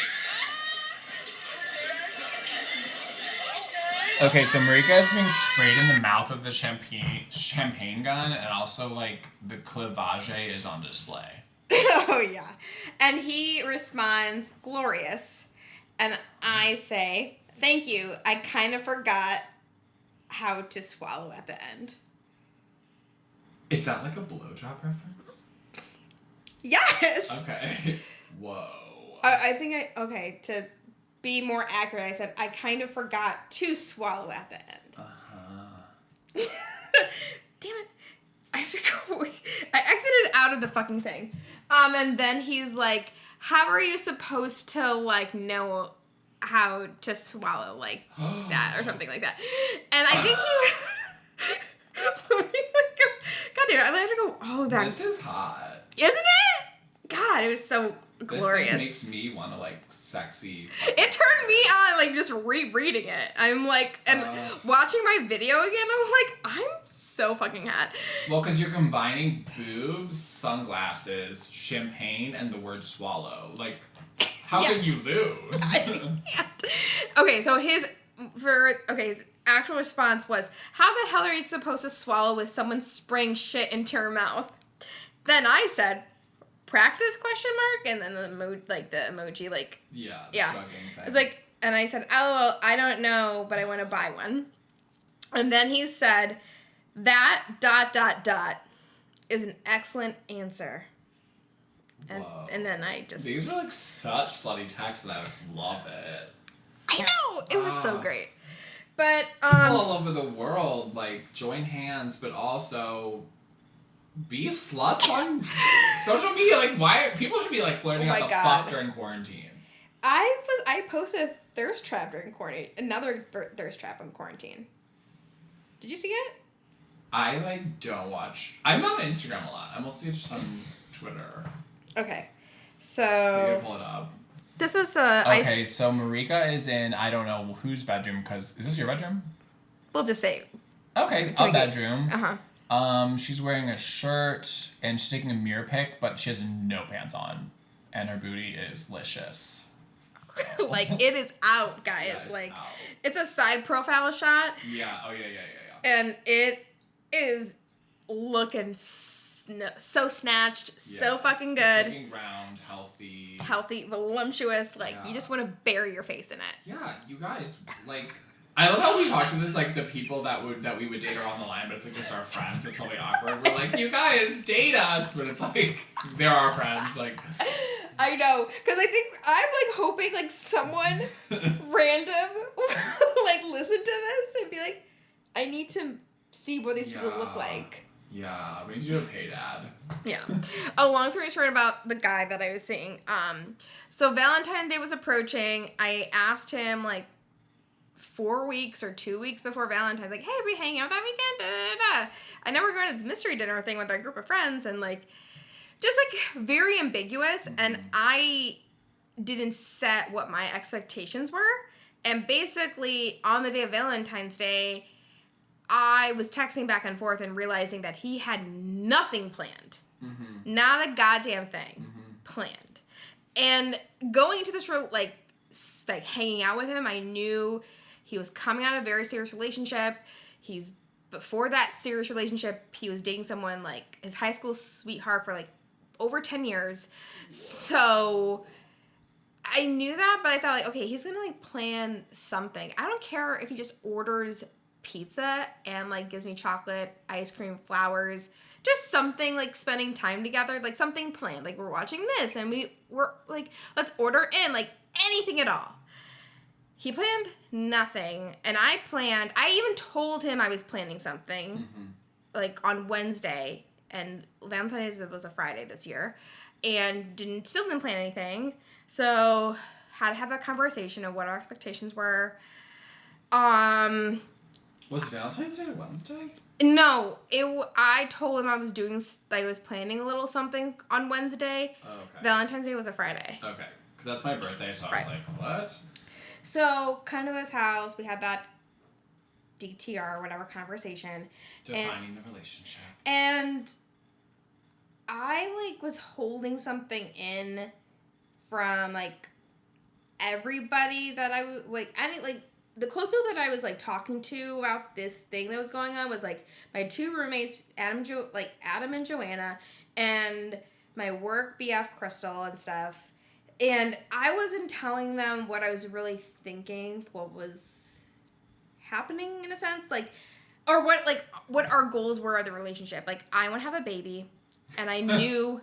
Okay, so Marika is being sprayed in the mouth with the champagne gun, and also, like, the cleavage is on display. Oh, yeah. And he responds, glorious. And I say, thank you. I kind of forgot how to swallow at the end. Is that like a blowjob reference? Yes! Okay. Whoa. I think to be more accurate, I said, I kind of forgot to swallow at the end. Damn it. I have to go. I exited out of the fucking thing. And then he's like, how are you supposed to, like, know how to swallow like that or something like that? And I think he... God damn it, I have to go all the way back. This is hot. Isn't it? God, it was so glorious. This makes me want to, like, sexy. It turned me on, like, just rereading it. I'm like, and watching my video again, I'm like, I'm so fucking hot. Well, because you're combining boobs, sunglasses, champagne, and the word swallow. Like, how can you lose? I can't. Okay, so his actual response was, how the hell are you supposed to swallow with someone spraying shit into your mouth? Then I said, practice ? And then the emoji, like, yeah. Thing. It's like, and I said, LOL, I don't know, but I want to buy one. And then he said, that ... is an excellent answer. And then I just... These are, like, such slutty texts that I love it. I know! It was so great. But, people all over the world, like, join hands, but also be sluts on social media. Like, why... People should be, like, flirting out the fuck during quarantine. I posted a thirst trap during quarantine. Another thirst trap in quarantine. Did you see it? I, like, don't watch... I'm on Instagram a lot. I'm mostly just on Twitter. Okay. So... Are you gonna pull it up? This is Okay, so Marika is in, I don't know whose bedroom, because... Is this your bedroom? We'll just say... Okay, a bedroom. Uh-huh. She's wearing a shirt, and she's taking a mirror pic, but she has no pants on. And her booty is licious. Like, it is out, guys. Yeah, it's like, out. it's a side profile shot. Yeah. Oh, yeah. And it is looking so snatched, so fucking good. It's looking round, Healthy, voluptuous. Like, Yeah. you just want to bury your face in it. Yeah, you guys, like, I love how we talk to this, like, the people that we would date are on the line, but it's, like, just our friends. It's really awkward. We're like, you guys, date us, but it's, like, they're our friends, like. I know, because I think I'm, like, hoping, like, someone random, like, listen to this and be like, I need to see what these people look like. Yeah, we need to do a paid ad. Yeah. Oh, long story short about the guy that I was seeing. So Valentine's Day was approaching. I asked him, like, 4 weeks or 2 weeks before Valentine's, like, hey, are we hanging out that weekend? Da, da, da. I know we're going to this mystery dinner thing with our group of friends, and, like, just, like, very ambiguous, and I didn't set what my expectations were, and basically, on the day of Valentine's Day, I was texting back and forth and realizing that he had nothing planned. Mm-hmm. Not a goddamn thing planned. And going into this, like, hanging out with him, I knew he was coming out of a very serious relationship. Before that serious relationship, he was dating someone, like, his high school sweetheart for, like, over 10 years. So I knew that, but I thought, like, okay, he's gonna, like, plan something. I don't care if he just orders pizza and, like, gives me chocolate, ice cream, flowers, just something, like, spending time together, like, something planned. Like, we're watching this and we're like, let's order in, like, anything at all. He planned nothing, and I even told him I was planning something, like, on Wednesday, and Valentine's Day was a Friday this year, and still didn't plan anything, so had to have that conversation of what our expectations were. Was Valentine's Day a Wednesday? No, I told him I was planning a little something on Wednesday. Oh, okay. Valentine's Day was a Friday. Okay, because that's my birthday, so I was like, what? So, come to his house, we had that DTR or whatever conversation. Defining the relationship. And I, like, was holding something in from, like, everybody that I would, like, the close people that I was, like, talking to about this thing that was going on was, like, my two roommates, Adam and Joanna, and my work BF, Crystal, and stuff. And I wasn't telling them what I was really thinking, what was happening, in a sense, like, or what our goals were of the relationship. Like, I want to have a baby, and I knew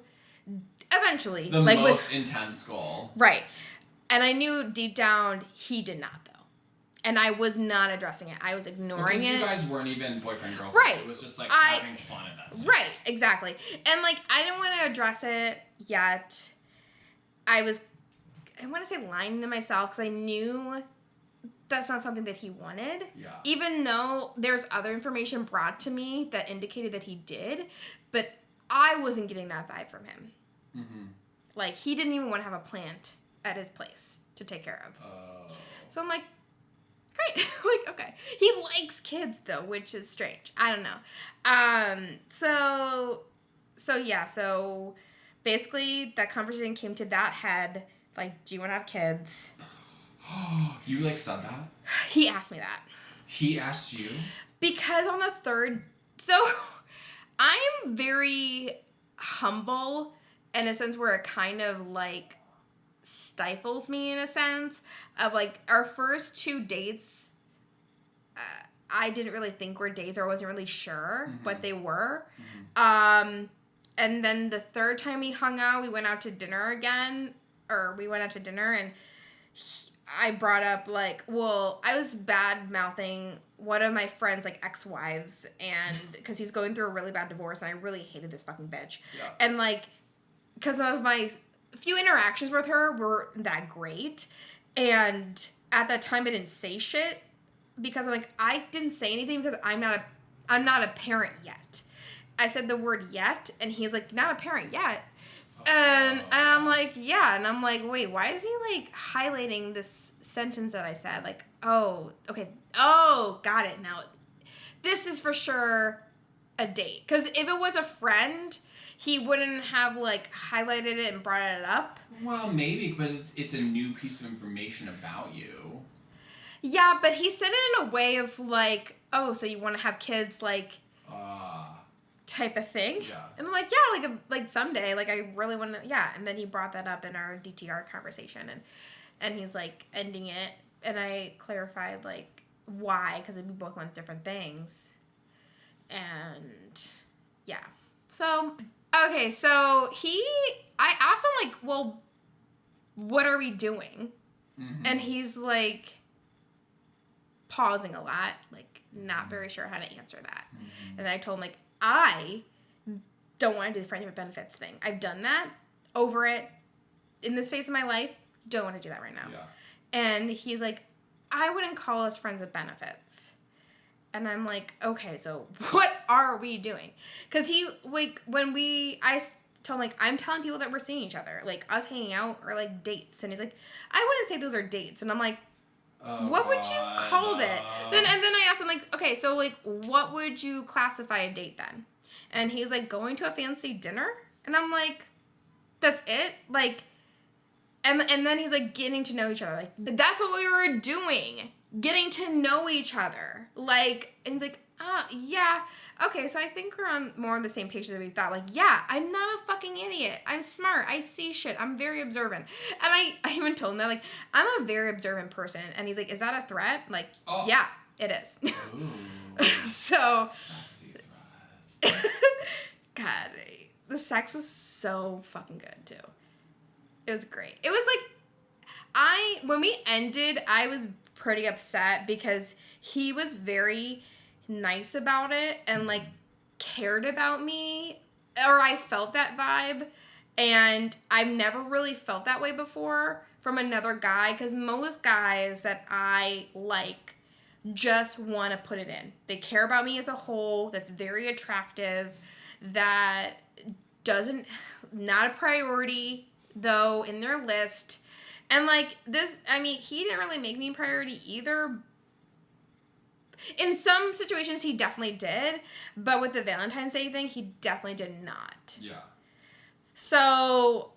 eventually. The like, most intense goal. Right. And I knew deep down he did not, though. And I was not addressing it. I was ignoring it. Because you guys weren't even boyfriend, girlfriend. Right. It was just, like, having fun at that stage. Right, exactly. And, like, I didn't want to address it yet. I want to say lying to myself, because I knew that's not something that he wanted. Yeah. Even though there's other information brought to me that indicated that he did, but I wasn't getting that vibe from him. Mm-hmm. Like, he didn't even want to have a plant at his place to take care of. Oh. So I'm like, great. Like, okay. He likes kids, though, which is strange. I don't know. So basically that conversation came to that head. Like, do you want to have kids? You, like, said that? He asked me that. He asked you? Because on the third... So, I'm very humble in a sense where it kind of, like, stifles me in a sense. Of, like, our first 2 dates, I didn't really think were dates, or I wasn't really sure what they were. And then the third time we hung out, we went out to dinner again. And I brought up, like, well, I was bad-mouthing one of my friend's, like, ex-wives, and because he was going through a really bad divorce, and I really hated this fucking bitch. Yeah. And, like, because of my few interactions with her weren't that great, and at that time I didn't say shit, because I'm like, I didn't say anything because I'm not a parent yet. I said the word yet, and he's like, not a parent yet. And I'm like, yeah. And I'm like, wait, why is he, like, highlighting this sentence that I said? Like, oh, okay. Oh, got it. Now, this is for sure a date. Because if it was a friend, he wouldn't have like highlighted it and brought it up. Well, maybe because it's a new piece of information about you. Yeah, but he said it in a way of like, oh, so you want to have kids, like, type of thing. Yeah. And I'm like, yeah, like someday, like I really want to, yeah. And then he brought that up in our DTR conversation, and he's like ending it, and I clarified like why, because we both want different things, and yeah. So okay, so I asked him like, well, what are we doing? Mm-hmm. And he's like pausing a lot, like not very sure how to answer that. Mm-hmm. And I told him like, I don't want to do the friends with benefits thing. I've done that, over it, in this phase of my life. Don't want to do that right now. Yeah. And he's like, I wouldn't call us friends with benefits. And I'm like, okay, so what are we doing? Because he, like, I told him, like, I'm telling people that we're seeing each other. Like, us hanging out or, like, dates. And he's like, I wouldn't say those are dates. And I'm like, what would you call it? And then I asked him, like, okay, so, like, what would you classify a date then? And he's like, going to a fancy dinner? And I'm like, that's it? Like, and then he's like, getting to know each other. Like, that's what we were doing. Getting to know each other. Like, and he's like, yeah. Okay, so I think we're on more on the same page than we thought. Like, yeah, I'm not a fucking idiot. I'm smart. I see shit. I'm very observant. And I even told him that, like, I'm a very observant person. And he's like, is that a threat? Like, yeah, it is. So, God, the sex was so fucking good, too. It was great. It was like, when we ended, I was pretty upset because he was very nice about it and like cared about me, or I felt that vibe, and I've never really felt that way before from another guy, because most guys that I like just want to put it in. They care about me as a whole, that's very attractive, that not a priority though in their list. And like this, I mean, he didn't really make me a priority either. In some situations he definitely did, but with the Valentine's Day thing, he definitely did not. Yeah. So,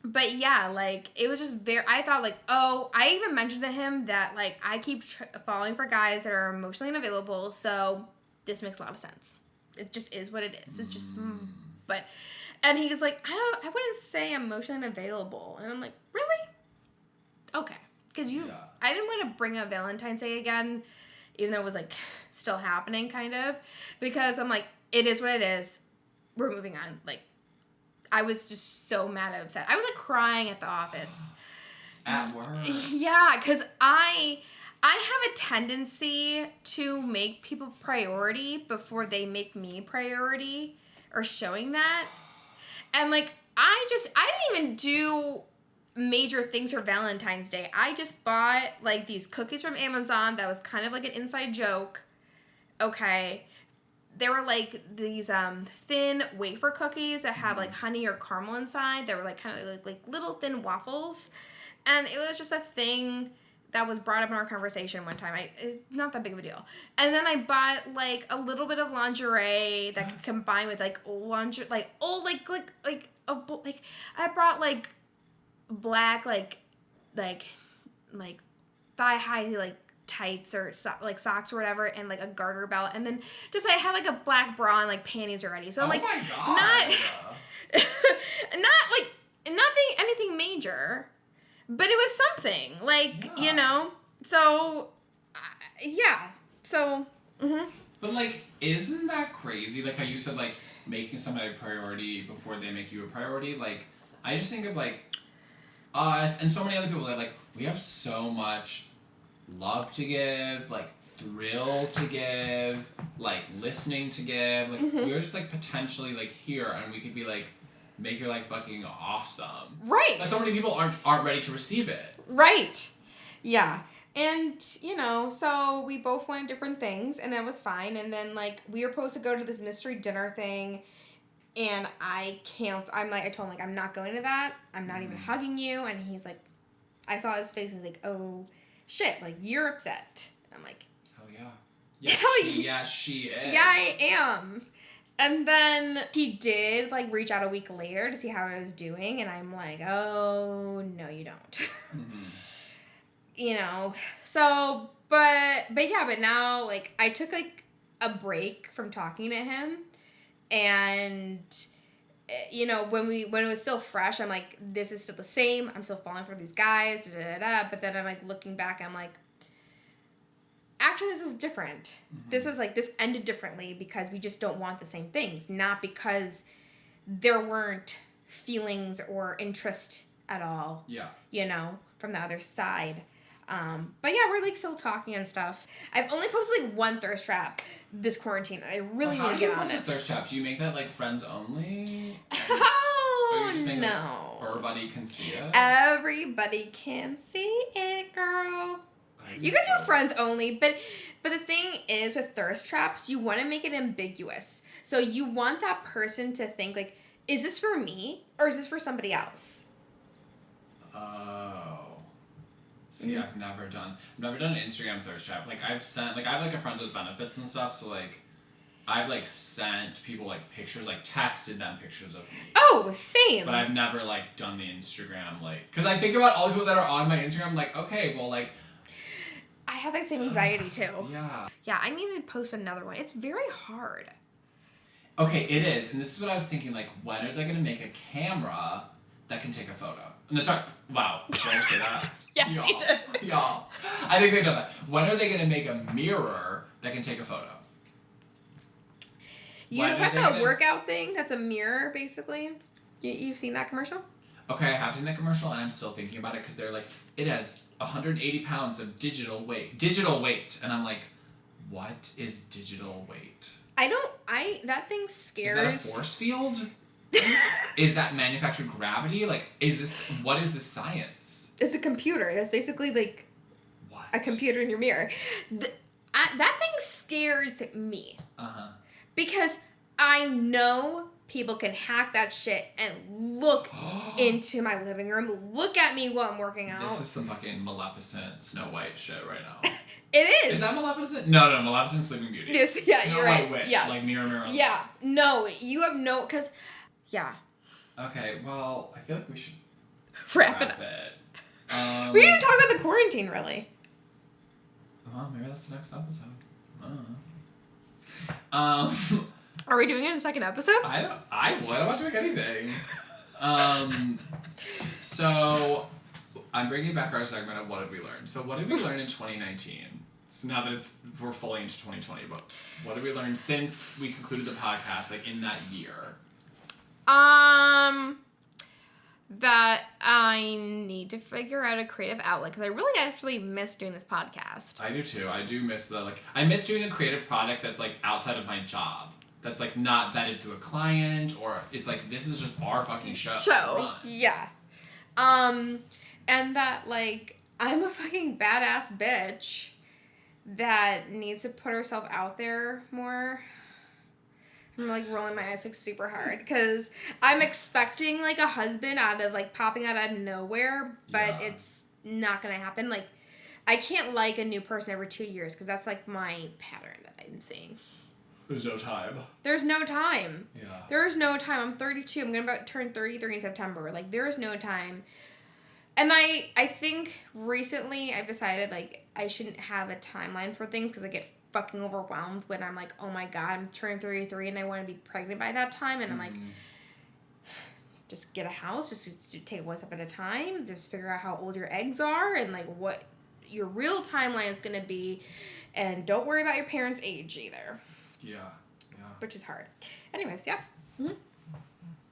but yeah, like, it was just I thought, like, oh, I even mentioned to him that, like, I keep falling for guys that are emotionally unavailable, so this makes a lot of sense. It just is what it is. It's just, but, and he's like, I wouldn't say emotionally unavailable. And I'm like, really? Okay. Because I didn't want to bring up Valentine's Day again, even though it was, like, still happening, kind of, because I'm like, it is what it is. We're moving on. Like, I was just so mad and upset. I was like crying at the office. At work. Yeah, because I have a tendency to make people priority before they make me priority, or showing that. And like, I didn't even do major things for Valentine's Day. I just bought like these cookies from Amazon that was kind of like an inside joke. Okay. They were like these thin wafer cookies that have like honey or caramel inside. They were like kind of like little thin waffles. And it was just a thing that was brought up in our conversation one time. It's not that big of a deal. And then I bought like a little bit of lingerie that could combine with like lingerie, like I brought like black like thigh high like tights or like socks or whatever, and like a garter belt, and then just I had like a black bra and like panties already. So I'm like, my God. nothing anything major, but it was something like, you know. So yeah. So. Mm-hmm. But like, isn't that crazy? Like how you said, like making somebody a priority before they make you a priority. Like I just think of like us and so many other people that like we have so much love to give, like thrill to give, like listening to give, like we're just like potentially like here, and we could be like make your life fucking awesome, right? But so many people aren't ready to receive it, right? Yeah. And you know, so we both wanted different things, and that was fine. And then like we were supposed to go to this mystery dinner thing, and I told him like, I'm not going to that, I'm not even hugging you. And he's like, I saw his face, and he's like, oh shit, like, you're upset. And I'm like, hell yeah. Yeah, yeah, she is. Yeah, I am. And then he did, like, reach out a week later to see how I was doing, and I'm like, oh, no, you don't. Mm-hmm. You know, so, but now, like, I took, like, a break from talking to him, and, you know, when it was still fresh, I'm like, this is still the same, I'm still falling for these guys, but then I'm, like, looking back, I'm like, actually, this was different. Mm-hmm. This ended differently because we just don't want the same things, not because there weren't feelings or interest at all. Yeah. You know, from the other side. But yeah, we're like still talking and stuff. I've only posted like one thirst trap this quarantine. I really need to get on it. Thirst trap? Do you make that like friends only? Oh, or you just make no. Like, everybody can see it? Everybody can see it, girl. You can do friends only, but the thing is with thirst traps, you want to make it ambiguous. So you want that person to think like, is this for me or is this for somebody else? Oh. See, I've never done an Instagram thirst trap. Like I've sent, like I have like a friends with benefits and stuff. So like, I've like sent people like pictures, like texted them pictures of me. Oh, same. But I've never like done the Instagram like, because I think about all the people that are on my Instagram. Like, okay, well like. I have that same anxiety too. Yeah. Yeah, I need to post another one. It's very hard. Okay, it is. And this is what I was thinking, like, when are they going to make a camera that can take a photo? No, sorry. Wow. Did I say that? Yes, y'all, you did. Y'all. I think they've done that. When are they going to make a mirror that can take a photo? You know about that workout thing that's a mirror, basically? You've seen that commercial? Okay, I have seen that commercial, and I'm still thinking about it because they're like, it has 180 pounds of digital weight. And I'm like, what is digital weight? That thing scares. Is that a force field? Is that manufactured gravity? Like, what is this science? It's a computer. That's basically like what? A computer in your mirror. That thing scares me. Uh-huh. Because I know people can hack that shit and look into my living room, look at me while I'm working out. This is some fucking Maleficent Snow White shit right now. It is. Is that Maleficent? No, Maleficent Sleeping Beauty. Yes, yeah, Snow you're right. White Witch, yes. like mirror. Yeah, no, you have no, because, yeah. Okay, well, I feel like we should wrap it. We didn't talk about the quarantine, really. Well, maybe that's the next episode. I don't know. Are we doing it in a second episode? I don't want to make anything. So, I'm bringing back our segment of what did we learn. So, what did we learn in 2019? So now that we're fully into 2020, but what did we learn since we concluded the podcast, like in that year? That I need to figure out a creative outlet because I really actually miss doing this podcast. I do too. I do miss I miss doing a creative product that's like outside of my job. That's like not vetted through a client or it's like this is just our fucking show. Yeah. And that like I'm a fucking badass bitch that needs to put herself out there more. I'm like rolling my eyes like super hard because I'm expecting like a husband popping out of nowhere, but it's not gonna happen. Like I can't like a new person every 2 years because that's like my pattern that I'm seeing. There's no time. There's no time. Yeah. There is no time. I'm 32. I'm gonna turn 33 in September. Like there is no time. And I think recently I've decided like I shouldn't have a timeline for things because I get fucking overwhelmed when I'm like, oh my god, I'm turning 33 and I want to be pregnant by that time, and I'm like, just get a house, just take it one step at a time, just figure out how old your eggs are and like what your real timeline is gonna be, and don't worry about your parents' age either. Yeah. Which is hard. Anyways, yeah. Mm-hmm.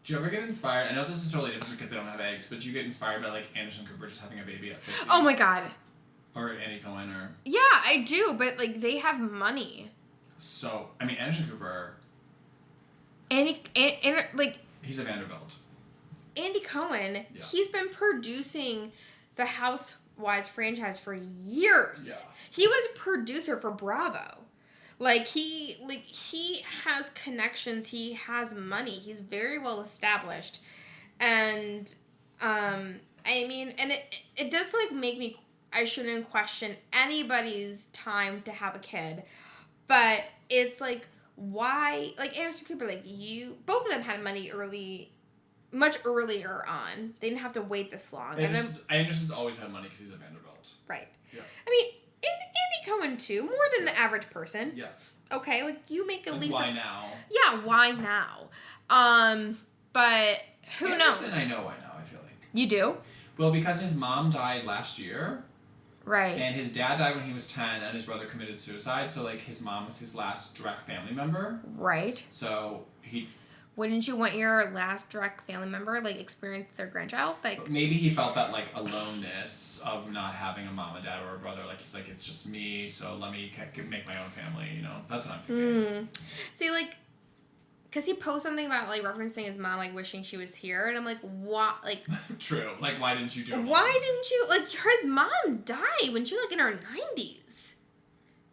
Do you ever get inspired? I know this is totally different because they don't have eggs, but do you get inspired by like Anderson Cooper just having a baby at 50? Oh my god. Or Andy Cohen or... Yeah, I do, but like they have money. So, I mean, Anderson Cooper... He's a Vanderbilt. Andy Cohen, he's been producing the Housewives franchise for years. Yeah. He was a producer for Bravo. He has connections, he has money, he's very well established. And it does make me, I shouldn't question anybody's time to have a kid, but it's like, why, like Anderson Cooper, like both of them had money much earlier on. They didn't have to wait this long. Anderson's always had money because he's a Vanderbilt. Right. Yeah. I mean, Andy Cohen too, more than the average person. Yeah. Okay, like you make at least. Why now? Yeah, why now? But who knows? I know why now. I feel like you do. Well, because his mom died last year. Right. And his dad died when he was 10, and his brother committed suicide. So like his mom was his last direct family member. Right. So he. Wouldn't you want your last direct family member like experience their grandchild? Like maybe he felt that like aloneness of not having a mom, a dad, or a brother. Like he's like, it's just me, so let me make my own family. You know, that's what I'm thinking. See, like, cause he posted something about like referencing his mom, like wishing she was here, and I'm like, what? Like, true. Like, why didn't you do it? Why didn't you? Like, his mom died when she was like in her 90s.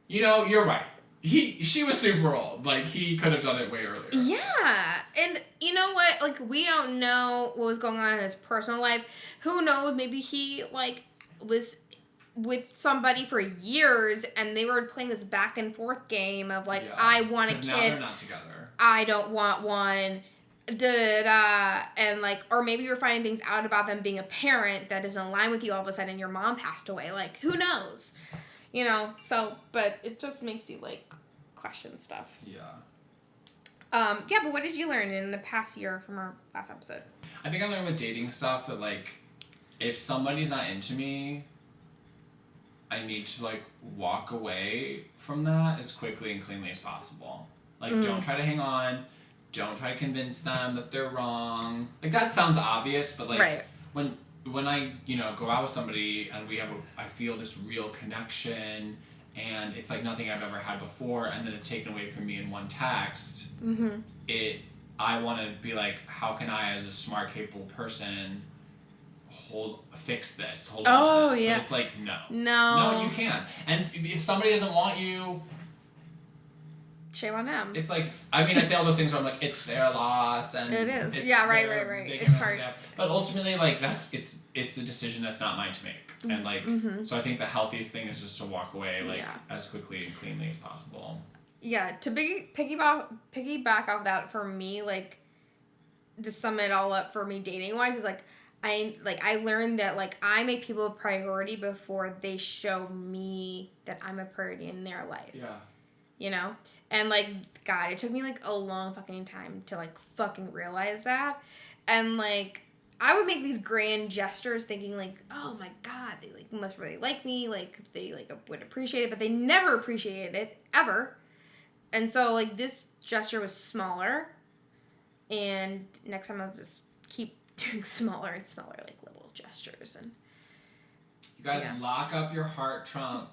You know, you're right. She was super old. Like, he could have done it way earlier. Yeah. And you know what? Like, we don't know what was going on in his personal life. Who knows? Maybe he, like, was with somebody for years and they were playing this back and forth game of, like, I want a kid. Now they're not together. I don't want one. Da-da-da. And, like, or maybe you're finding things out about them being a parent that doesn't align with you all of a sudden your mom passed away. Like, who knows? You know, so, but it just makes you, like, question stuff. Yeah. Yeah, but what did you learn in the past year from our last episode? I think I learned with dating stuff that, like, if somebody's not into me, I need to, like, walk away from that as quickly and cleanly as possible. Like, don't try to hang on. Don't try to convince them that they're wrong. Like, that sounds obvious, but, like, right. when I, you know, go out with somebody and I feel this real connection and it's like nothing I've ever had before and then it's taken away from me in one text, I want to be like, how can I, as a smart, capable person, fix this, hold on to this? Yeah. But it's like, no. No, you can't. And if somebody doesn't want you, shame on them. it's like, I mean, I say all those things where I'm like, it's their loss, and it is. Yeah, right. It's hard. But ultimately, like, it's a decision that's not mine to make, and like, so I think the healthiest thing is just to walk away, like, as quickly and cleanly as possible. Yeah, to piggyback off that for me, like, to sum it all up for me dating wise is like, I learned that, like, I make people a priority before they show me that I'm a priority in their life. Yeah. You know? And, like, God, it took me, like, a long fucking time to, like, fucking realize that. And, like, I would make these grand gestures thinking, like, oh, my God, they, like, must really like me. Like, they, like, would appreciate it. But they never appreciated it, ever. And so, like, this gesture was smaller. And next time I'll just keep doing smaller and smaller, like, little gestures. And you guys lock up your heart trunk.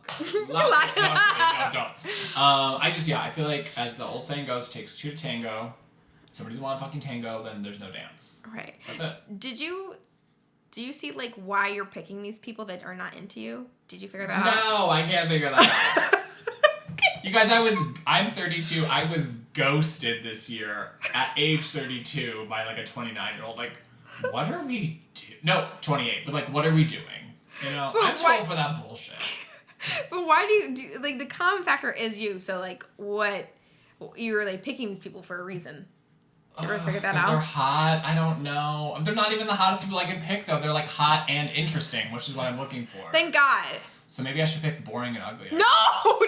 Lock it up. No, don't. I feel like, as the old saying goes, takes two to tango. If somebody doesn't want to fucking tango, then there's no dance. Right. That's it. Do you see, like, why you're picking these people that are not into you? Did you figure that out? No, I can't figure that out. You guys, I'm 32. I was ghosted this year at age 32 by, like, a 29-year-old. Like, what are we doing? No, 28. But, like, what are we doing? You know, I'm too old for that bullshit. But why do you, like, the common factor is you, so, like, what, you're, like, picking these people for a reason. Did you ever figure that out? They're hot. I don't know. They're not even the hottest people I can pick, though. They're, like, hot and interesting, which is what I'm looking for. Thank God. So maybe I should pick boring and ugly. No!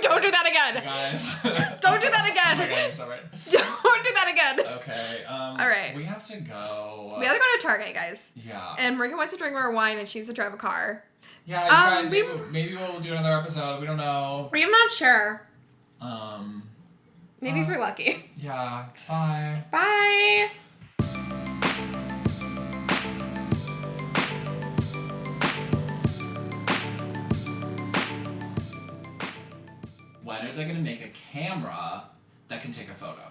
Don't do that again! Guys. Don't do that again! Oh my God, I'm sorry. Don't do that again! Okay, all right. We have to go. We have to go to Target, guys. Yeah. And Marika wants to drink more wine and she needs to drive a car. Yeah, you guys, maybe we'll do another episode. We don't know. I'm not sure. Maybe if you're lucky. Yeah. Bye. Bye. When are they going to make a camera that can take a photo?